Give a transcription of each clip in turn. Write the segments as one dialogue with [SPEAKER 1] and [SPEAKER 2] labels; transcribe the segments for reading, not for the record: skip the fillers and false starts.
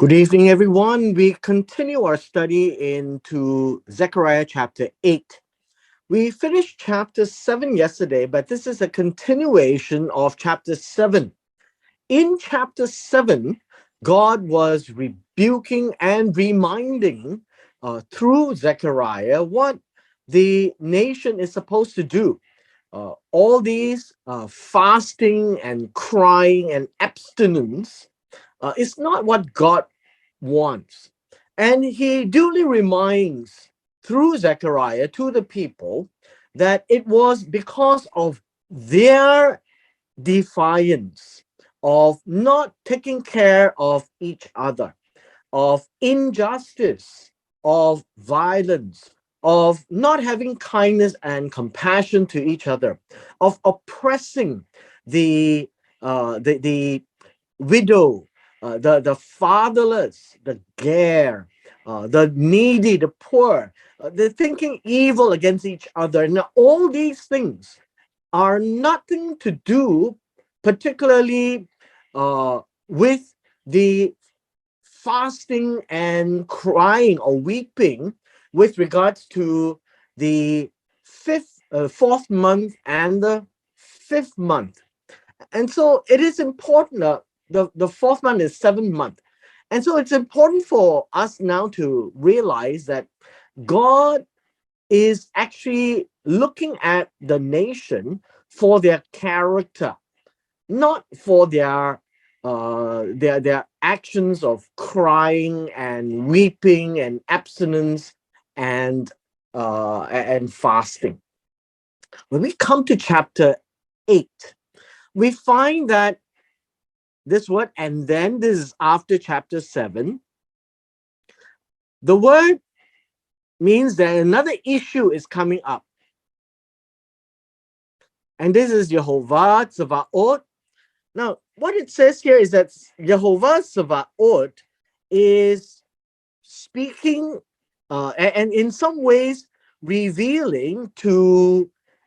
[SPEAKER 1] Good evening, everyone. We continue our study into Zechariah chapter 8. We finished chapter 7 yesterday, but this is a continuation of chapter 7. In chapter 7, God was rebuking and reminding through Zechariah what the nation is supposed to do. All these fasting and crying and abstinence is not what God wants. And he duly reminds through Zechariah to the people that it was because of their defiance, of not taking care of each other, of injustice, of violence, of not having kindness and compassion to each other, of oppressing the the widow, the fatherless, the heir, the needy, the poor. They're thinking evil against each other. Now, all these things are nothing to do, particularly with the fasting and crying or weeping with regards to the fourth month and the fifth month. And so it is important. The fourth month is 7 month. And so it's important for us now to realize that God is actually looking at the nation for their character, not for their actions of crying and weeping and abstinence and fasting. When we come to chapter 8, we find that this word, and then this is after chapter 7. The word means that another issue is coming up. And this is Jehovah Tsevaot. Now, what it says here is that Jehovah Tsevaot is speaking and in some ways revealing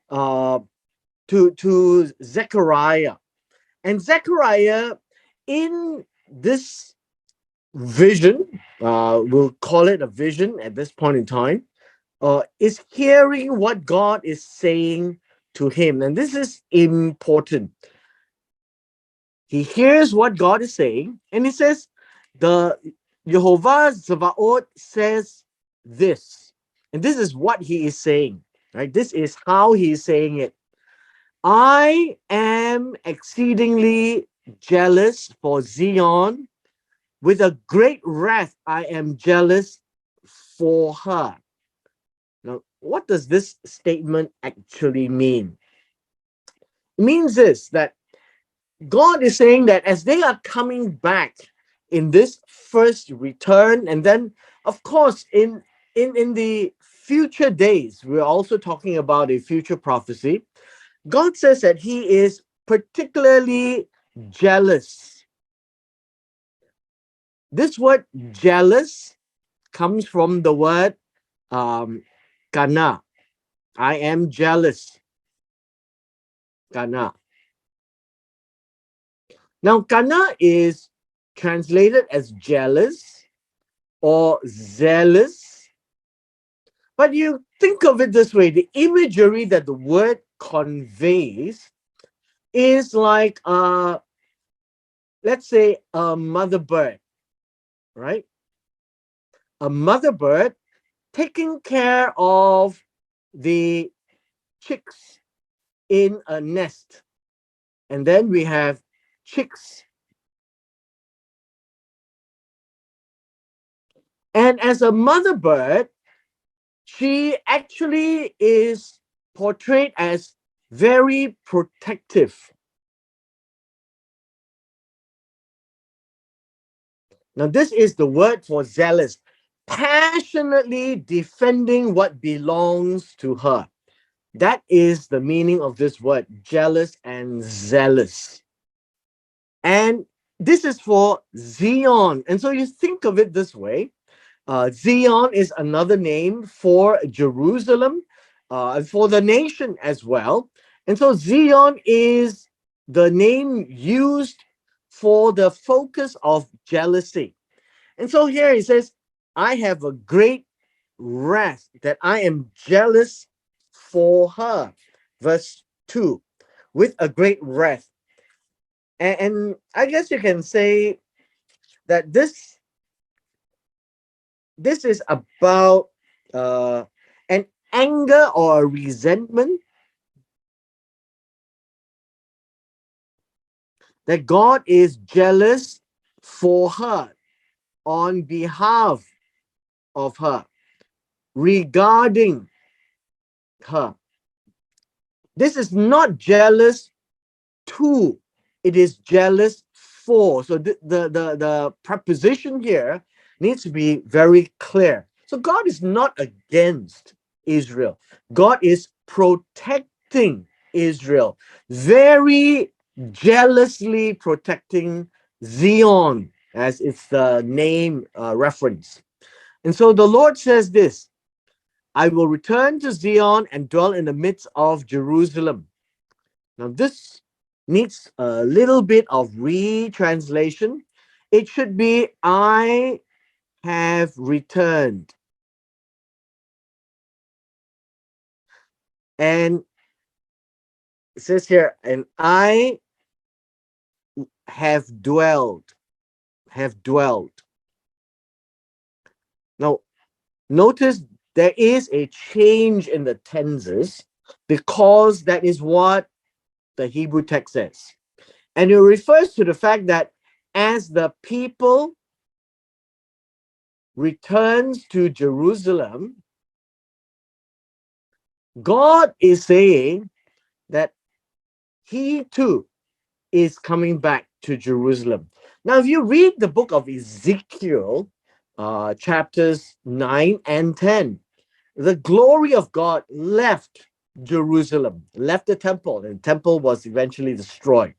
[SPEAKER 1] uh, to Zechariah. And Zechariah, in this vision, we'll call it a vision at this point in time, is hearing what God is saying to him. And this is important. He hears what God is saying, and he says, the Jehovah Zavaot says this. And this is what he is saying, right? This is how he is saying it. I am exceedingly jealous for Zion. With a great wrath, I am jealous for her. Now, what does this statement actually mean? It means this, that God is saying that as they are coming back in this first return, and then, of course, in the future days, we're also talking about a future prophecy. God says that he is particularly jealous. This word jealous comes from the word kana. I am jealous. Kana. Now, kana is translated as jealous or zealous. But you think of it this way, the imagery that the word conveys is like, let's say, a mother bird, right? A mother bird taking care of the chicks in a nest. And then we have chicks. And as a mother bird, she actually is portrayed as very protective. Now, this is the word for zealous, passionately defending what belongs to her. That is the meaning of this word, jealous and zealous. And this is for Zion. And so you think of it this way. Zion is another name for Jerusalem, for the nation as well. And so Zion is the name used for the focus of jealousy. And so here he says, I have a great wrath that I am jealous for her. Verse 2, with a great wrath. And I guess you can say that this is about an anger or a resentment that God is jealous for her, on behalf of her, regarding her. This is not jealous to, it is jealous for. So the preposition here needs to be very clear. So God is not against Israel. God is protecting Israel, very jealously protecting Zion, as it's the name reference. And so the Lord says this, I will return to Zion and dwell in the midst of Jerusalem. Now, this needs a little bit of retranslation. It should be, I have returned. And it says here, and I have dwelled, have dwelled. Now, notice there is a change in the tenses because that is what the Hebrew text says. And it refers to the fact that as the people returns to Jerusalem, God is saying that he too is coming back to Jerusalem. Now, if you read the book of Ezekiel, chapters 9 and 10, the glory of God left Jerusalem, left the temple, and the temple was eventually destroyed.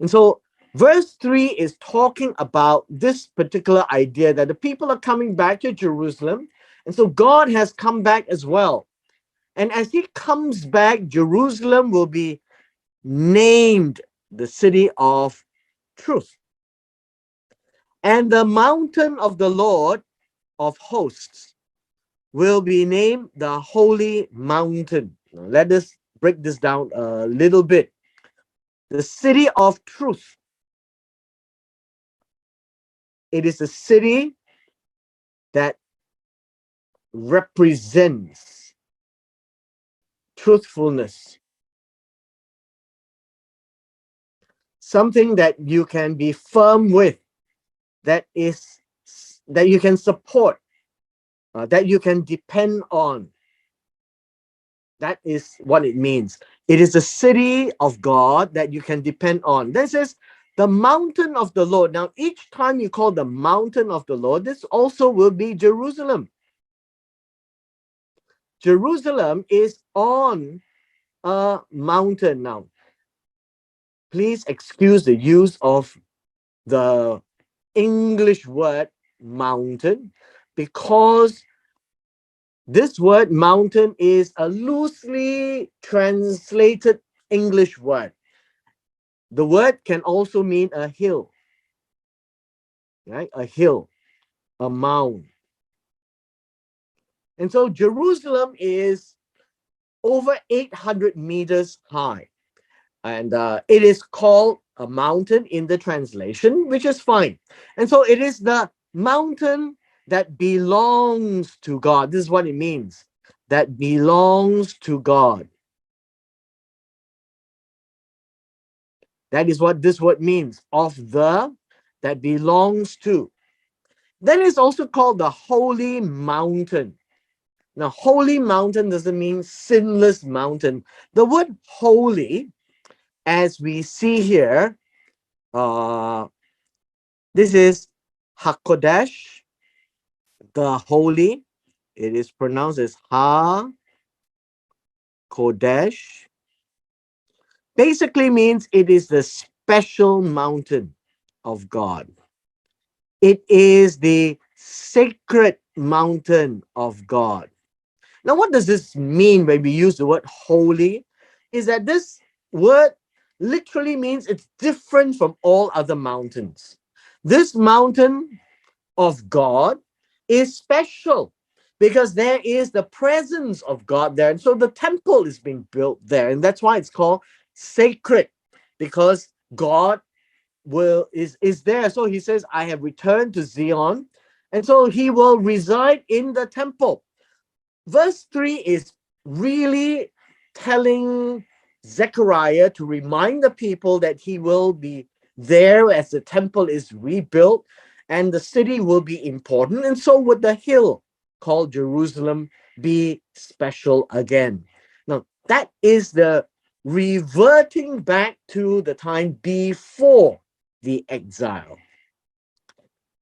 [SPEAKER 1] And so, verse 3 is talking about this particular idea that the people are coming back to Jerusalem. And so, God has come back as well. And as he comes back, Jerusalem will be named the city of truth. And the mountain of the Lord of hosts will be named the holy mountain. Now, let us break this down a little bit. The city of truth. It is a city that represents truthfulness, something that you can be firm with, that is that you can support, that you can depend on. That is what it means. It is a city of God that you can depend on. This is the mountain of the Lord. Now, each time you call the mountain of the Lord, this also will be Jerusalem. Jerusalem is on a mountain now. Please excuse the use of the English word mountain, because this word mountain is a loosely translated English word. The word can also mean a hill, right? A hill, a mound. And so Jerusalem is over 800 meters high. And it is called a mountain in the translation, which is fine. And so it is the mountain that belongs to God. This is what it means, that belongs to God. That is what this word means, of the, that belongs to. Then it's also called the holy mountain. Now, holy mountain doesn't mean sinless mountain. The word holy, as we see here, uh, this is Hakodesh, the holy. It is pronounced as Ha Kodesh. Basically means it is the special mountain of God. It is the sacred mountain of God. Now, what does this mean when we use the word holy? Is that this word literally means it's different from all other mountains. This mountain of God is special because there is the presence of God there. And so the temple is being built there. And that's why it's called sacred, because God is there. So he says, I have returned to Zion. And so he will reside in the temple. Verse 3 is really telling Zechariah to remind the people that he will be there as the temple is rebuilt and the city will be important. And so would the hill called Jerusalem be special again. Now, that is the reverting back to the time before the exile.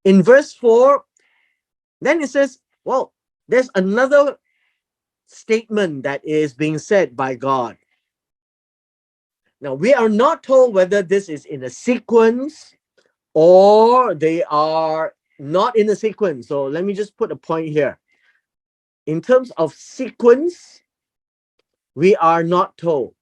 [SPEAKER 1] In verse 4, then it says, well, there's another statement that is being said by God. Now, we are not told whether this is in a sequence or they are not in a sequence. So let me just put a point here. In terms of sequence, we are not told.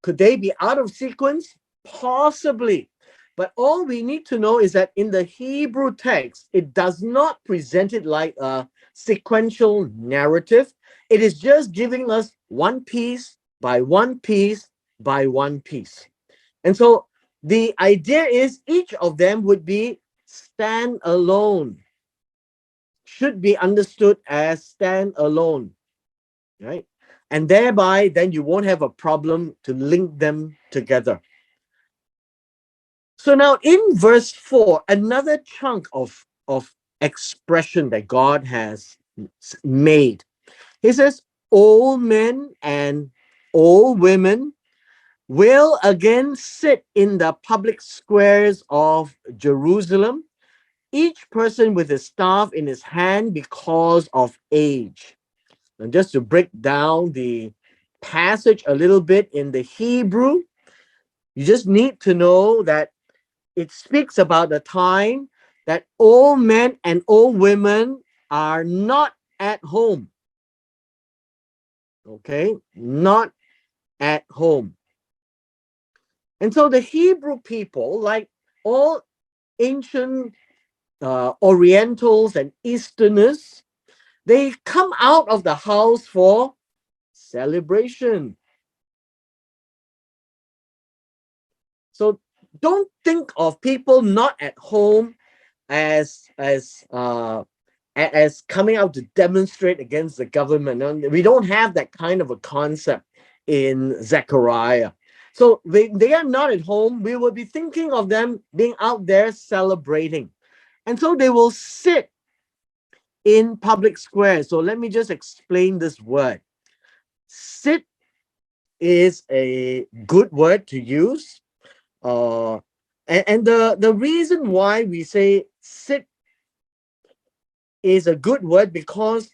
[SPEAKER 1] Could they be out of sequence? Possibly. But all we need to know is that in the Hebrew text, it does not present it like a sequential narrative. It is just giving us one piece by one piece by one piece. And so the idea is each of them would be stand alone, should be understood as stand alone, right? And thereby, then you won't have a problem to link them together. So now in verse 4, another chunk of expression that God has made. He says, all men and all women will again sit in the public squares of Jerusalem, each person with his staff in his hand because of age. And just to break down the passage a little bit in the Hebrew, you just need to know that it speaks about the time that all men and all women are not at home. Okay, not at home. And so the Hebrew people, like all ancient Orientals and Easterners, they come out of the house for celebration. So don't think of people not at home as coming out to demonstrate against the government. And we don't have that kind of a concept in Zechariah. So they are not at home. We will be thinking of them being out there celebrating. And so they will sit in public squares. So let me just explain this word. Sit is a good word to use. And the reason why we say sit is a good word because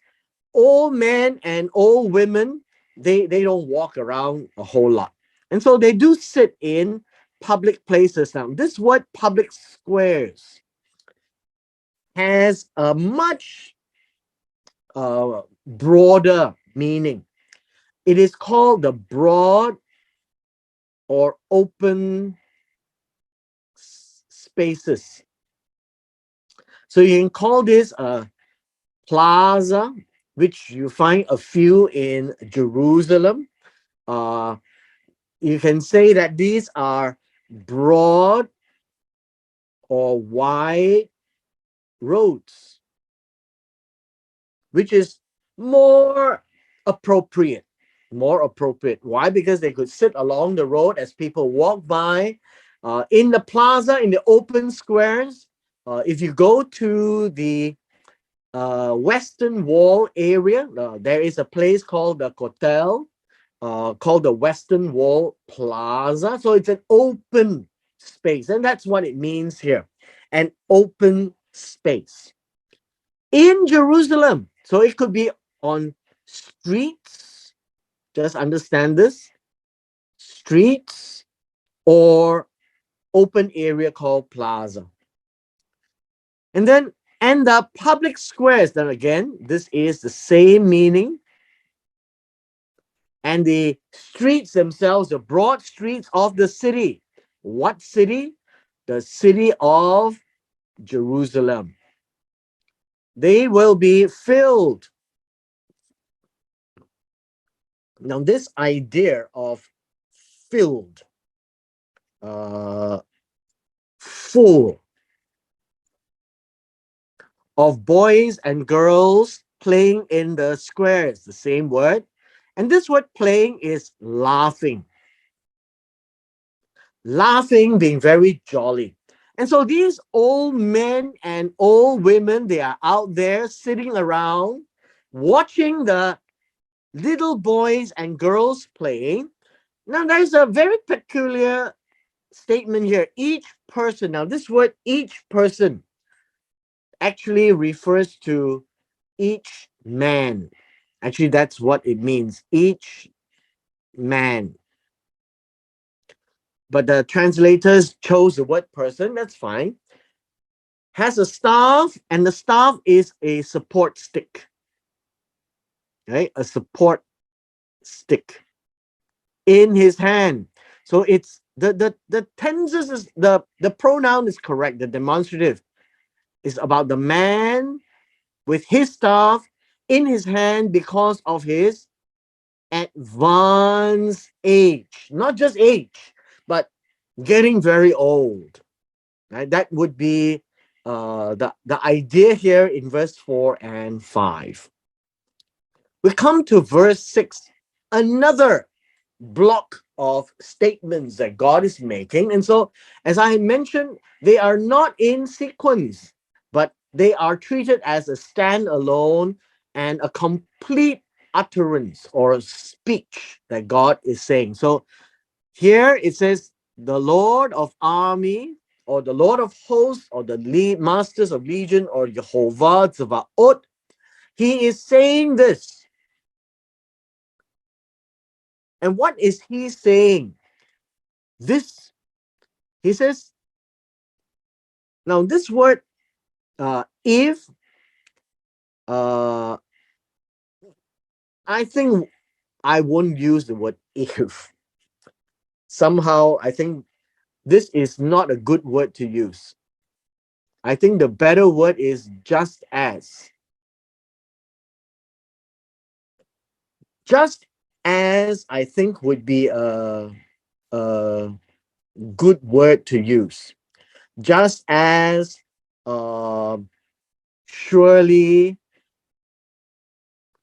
[SPEAKER 1] all men and all women, they don't walk around a whole lot. And so they do sit in public places now. This word public squares has a much broader meaning. It is called the broad or open spaces. So you can call this a plaza, which you find a few in Jerusalem. You can say that these are broad or wide roads, which is more appropriate. More appropriate. Why? Because they could sit along the road as people walk by. In the plaza, in the open squares, if you go to the Western Wall area, there is a place called the Kotel, called the Western Wall Plaza. So it's an open space, and that's what it means here, an open space in Jerusalem. So it could be on streets, just understand this, streets or open area called plaza. And then, and the public squares, then again, this is the same meaning. And the streets themselves, the broad streets of the city, What city? The city of Jerusalem. They will be filled. Now, this idea of filled, uh, full of boys and girls playing in the squares, the same word. And this word playing is laughing. Laughing, being very jolly. And so these old men and old women, they are out there sitting around watching the little boys and girls playing. Now, there's a very peculiar statement here. Each person, now, this word, each person, actually refers to each man. Actually, that's what it means. Each man. But the translators chose the word person. That's fine. Has a staff, and the staff is a support stick. Right? A support stick in his hand. So it's the tenses is the pronoun is correct. The demonstrative is about the man with his staff in his hand because of his advanced age, not just age, but getting very old. Right? That would be the idea here in verse 4 and 5. We come to verse 6, another block of statements that God is making. And so, as I mentioned, they are not in sequence, but they are treated as a standalone and a complete utterance or speech that God is saying. So here it says, the Lord of army, or the Lord of hosts, or the masters of legion, or Jehovah Tzevaot, he is saying this. And what is he saying? This, he says, now this word, if, uh, I think I won't use the word if. Somehow, I think this is not a good word to use. I think the better word is just as. Just as, I think, would be a good word to use. Just as, uh, surely,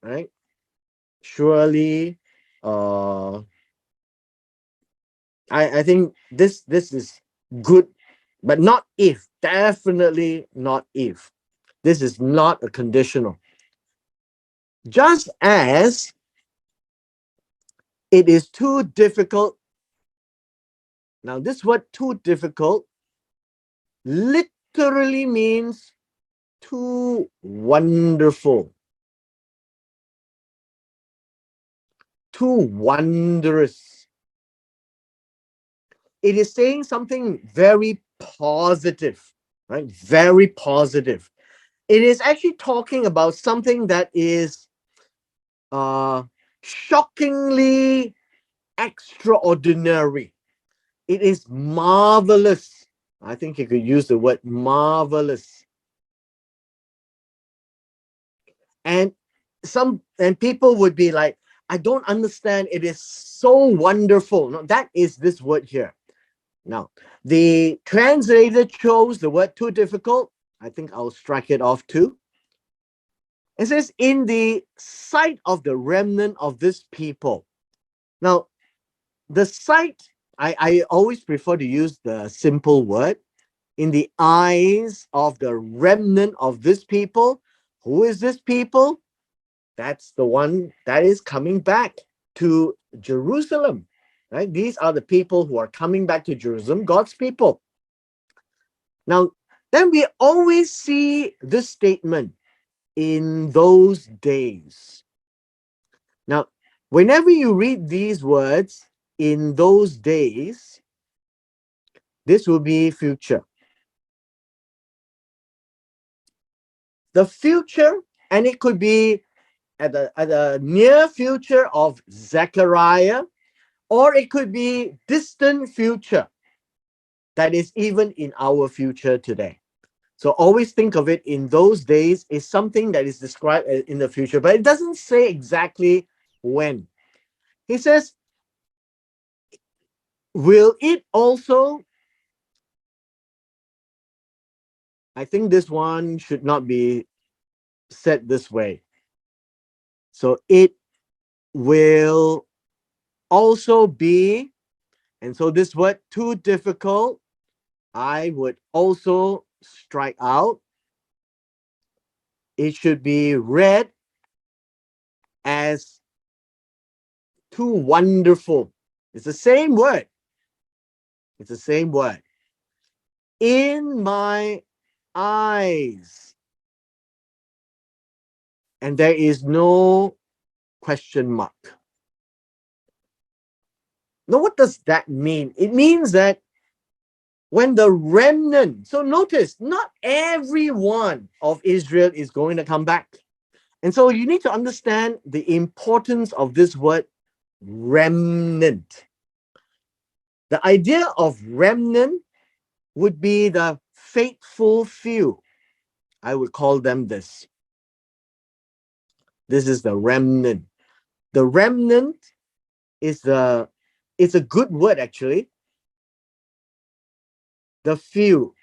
[SPEAKER 1] right? Surely, uh, I think this is good, but not if. Definitely not if. This is not a conditional. Just as it is too difficult. Now, this word too difficult literally means too wonderful, too wondrous. It is saying something very positive, right? Very positive. It is actually talking about something that is uh, shockingly extraordinary. It is marvelous. I think you could use the word marvelous. And people would be like, I don't understand. It is so wonderful. No, that is this word here. Now, the translator chose the word too difficult. I think I'll strike it off too. It says, in the sight of the remnant of this people. Now, the sight, I always prefer to use the simple word. In the eyes of the remnant of this people. Who is this people? That's the one that is coming back to Jerusalem, right? These are the people who are coming back to Jerusalem, God's people. Now, then we always see this statement, in those days. Now, whenever you read these words, in those days, this will be future. The future, and it could be at the near future of Zechariah, or it could be distant future. that is even in our future today. So always think of it in those days is something that is described in the future, but it doesn't say exactly when. He says, will it also, I think this one should not be said this way. So it will also be, and so this word too difficult, I would also strike out. It should be read as too wonderful. It's the same word. It's the same word. In my eyes. And there is no question mark. Now, what does that mean? It means that when the remnant, so notice, not everyone of Israel is going to come back. And so you need to understand the importance of this word remnant. The idea of remnant would be the faithful few. I would call them this. This is the remnant. The remnant is it's a good word actually. The few.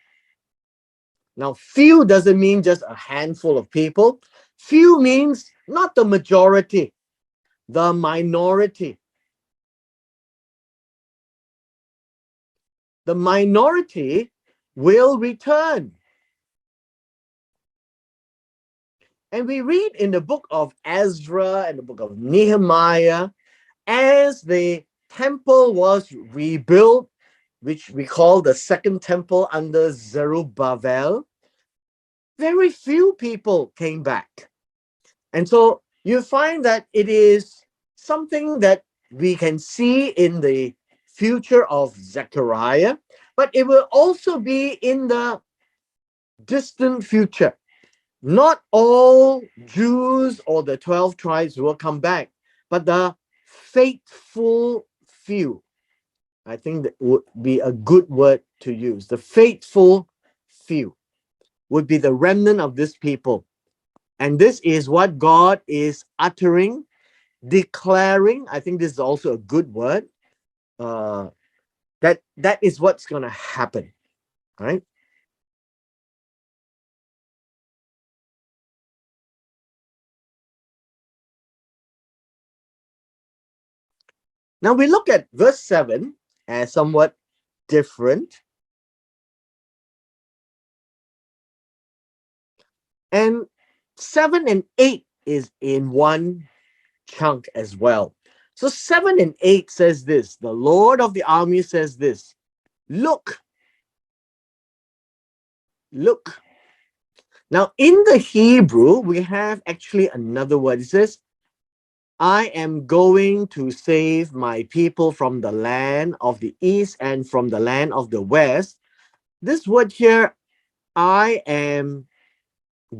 [SPEAKER 1] Now, few doesn't mean just a handful of people. Few means not the majority, the minority. The minority will return. And we read in the book of Ezra and the book of Nehemiah, as the temple was rebuilt, which we call the second temple under Zerubbabel, very few people came back. And so you find that it is something that we can see in the future of Zechariah, but it will also be in the distant future. Not all Jews or the 12 tribes will come back, but the faithful few. I think that would be a good word to use. The faithful few would be the remnant of this people. And this is what God is uttering, declaring. I think this is also a good word. That is what's going to happen, right? Now we look at verse 7 as somewhat different. And 7 and 8 is in one chunk as well. So 7 and 8 says this, the Lord of the army says this, look, look. Now in the Hebrew, we have actually another word. It says, I am going to save my people from the land of the east and from the land of the west. This word here, I am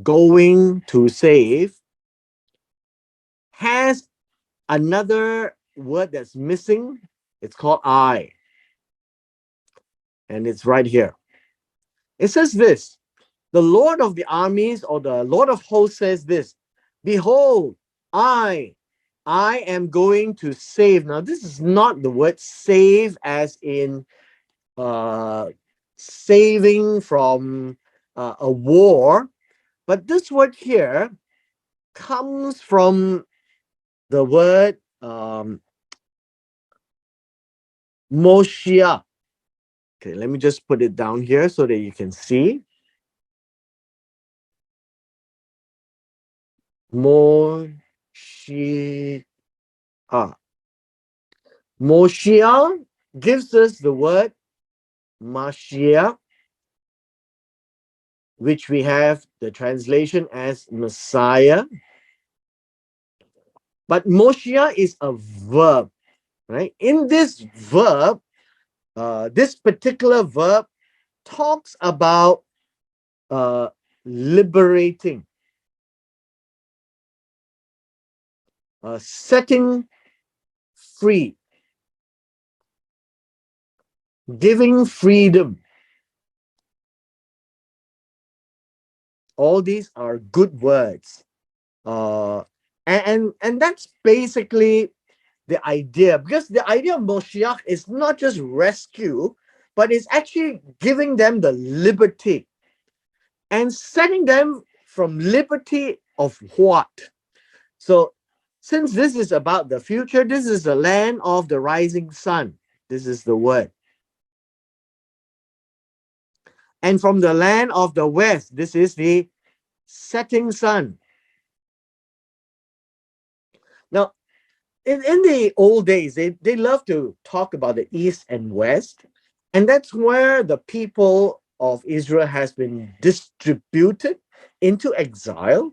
[SPEAKER 1] going to save, has another word that's missing. It's called I. And it's right here. It says this, the Lord of the armies or the Lord of hosts says this, behold, I am going to save. Now, this is not the word save as in saving from a war, but this word here comes from the word Moshiach. Okay, let me just put it down here so that you can see. Moshiach. Moshiach gives us the word Mashiach, which we have the translation as Messiah. But Moshiach is a verb, right? In this verb, this particular verb talks about liberating, setting free, giving freedom. All these are good words. Uh, and that's basically the idea, because the idea of Moshiach is not just rescue, but it's actually giving them the liberty and setting them from liberty of what? So, since this is about the future, this is the land of the rising sun. This is the word. And from the land of the west, this is the setting sun. Now, in the old days, they love to talk about the east and west, and that's where the people of Israel has been distributed into exile,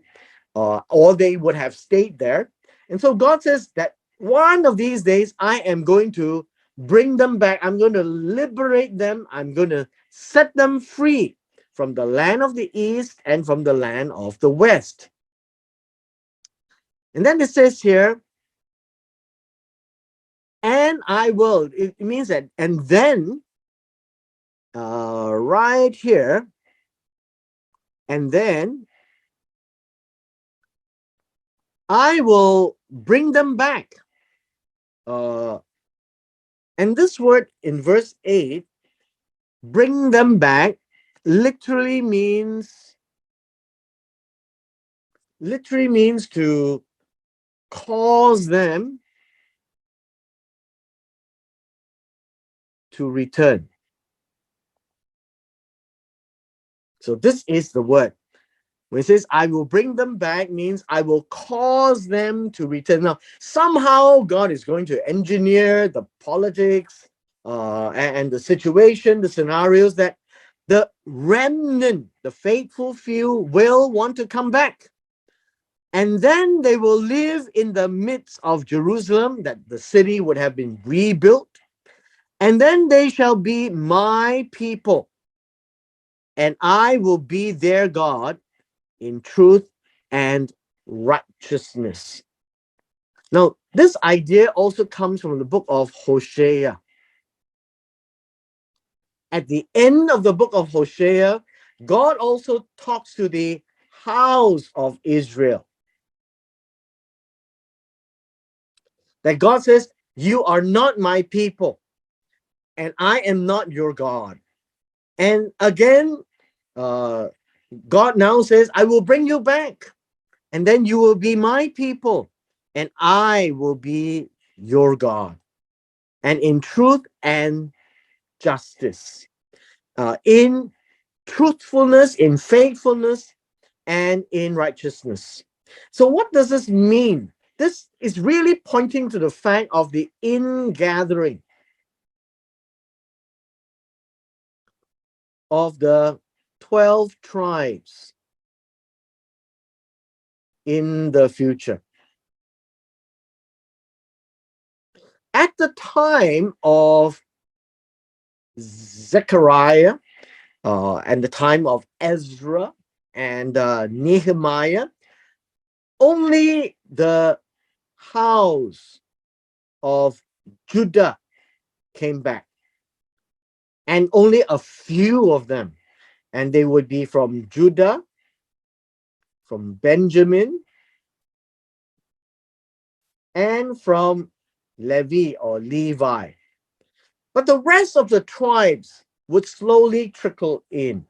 [SPEAKER 1] or they would have stayed there. And so God says that one of these days I am going to bring them back. I'm going to liberate them. I'm going to set them free from the land of the east and from the land of the west. And then it says here, and I will, it means that, and then right here, and then I will bring them back. Uh, and this word in verse 8, bring them back, literally means to cause them to return. So this is the word. When it says, I will bring them back, means I will cause them to return. Now, somehow God is going to engineer the politics and the situation, the scenarios that the remnant, the faithful few, will want to come back. And then they will live in the midst of Jerusalem, that the city would have been rebuilt. And then they shall be my people, and I will be their God in truth and righteousness. Now, this idea also comes from the book of Hosea. At the end of the book of Hosea, God also talks to the house of Israel. That God says, you are not my people, and I am not your God. And again, God now says, I will bring you back, and then you will be my people, and I will be your God. And in truth and justice, in truthfulness, in faithfulness, and in righteousness. So, what does this mean? This is really pointing to the fact of the ingathering of the 12 tribes in the future. At the time of Zechariah and the time of Ezra and Nehemiah, only the house of Judah came back, and only a few of them, and they would be from Judah, from Benjamin, and from Levi or Levi. But the rest of the tribes would slowly trickle in.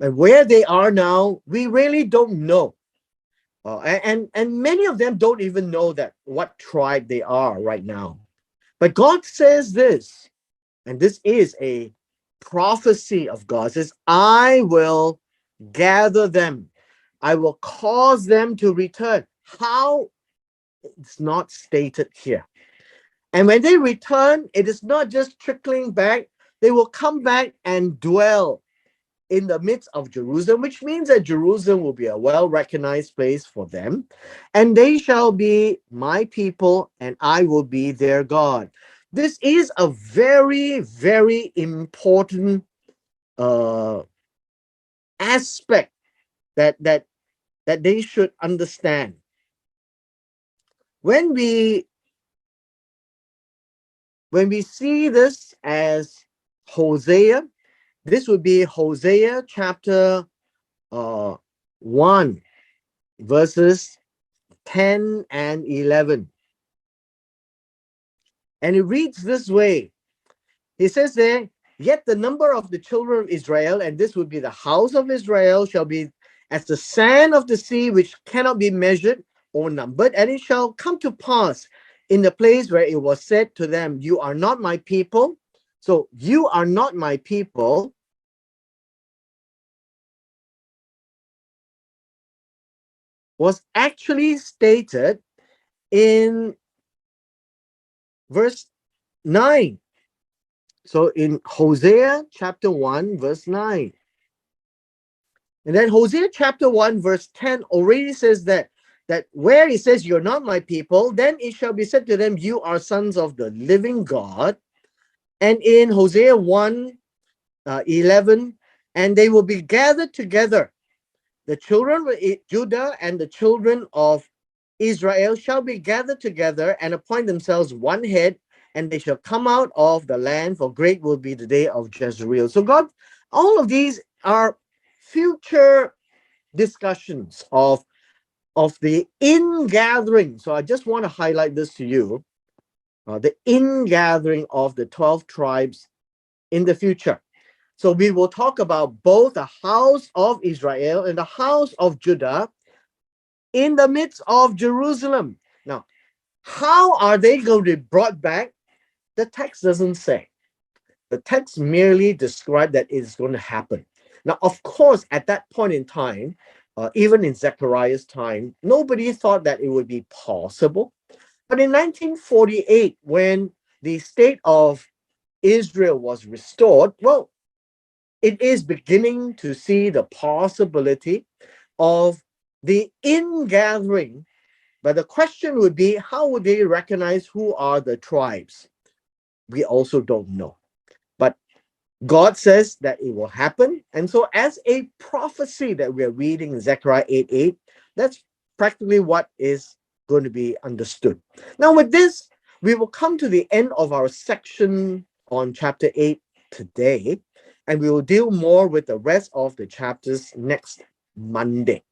[SPEAKER 1] And where they are now, we really don't know. And many of them don't even know that what tribe they are right now. But God says this, and this is a prophecy of God. It says, I will gather them. I will cause them to return. How? It's not stated here. And when they return, it is not just trickling back. They will come back and dwell in the midst of Jerusalem, which means that Jerusalem will be a well-recognized place for them. And they shall be my people, and I will be their God. This is a very, very important uh, aspect that they should understand. When we see this as Hosea, this would be Hosea chapter 1, verses 10 and 11. And it reads this way. He says there, yet the number of the children of Israel, and this would be the house of Israel, shall be as the sand of the sea, which cannot be measured or numbered. And it shall come to pass in the place where it was said to them, you are not my people. So you are not my people. Was actually stated in verse 9. So in Hosea chapter 1, verse 9. And then Hosea chapter 1, verse 10 already says that where it says, you're not my people, then it shall be said to them, you are sons of the living God. And in Hosea 1, 11, and they will be gathered together. The children of Judah and the children of Israel shall be gathered together and appoint themselves one head, and they shall come out of the land, for great will be the day of Jezreel. So God, all of these are future discussions of the ingathering. So I just want to highlight this to you, the ingathering of the 12 tribes in the future. So we will talk about both the house of Israel and the house of Judah in the midst of Jerusalem. Now, how are they going to be brought back? The text doesn't say. The text merely describes that it's going to happen. Now, of course, at that point in time, even in Zechariah's time, nobody thought that it would be possible. But in 1948, when the state of Israel was restored, well, it is beginning to see the possibility of the ingathering. But the question would be, how would they recognize who are the tribes? We also don't know. But God says that it will happen. And so as a prophecy that we're reading in Zechariah 8:8, that's practically what is going to be understood. Now with this, we will come to the end of our section on chapter 8 today, and we will deal more with the rest of the chapters next Monday.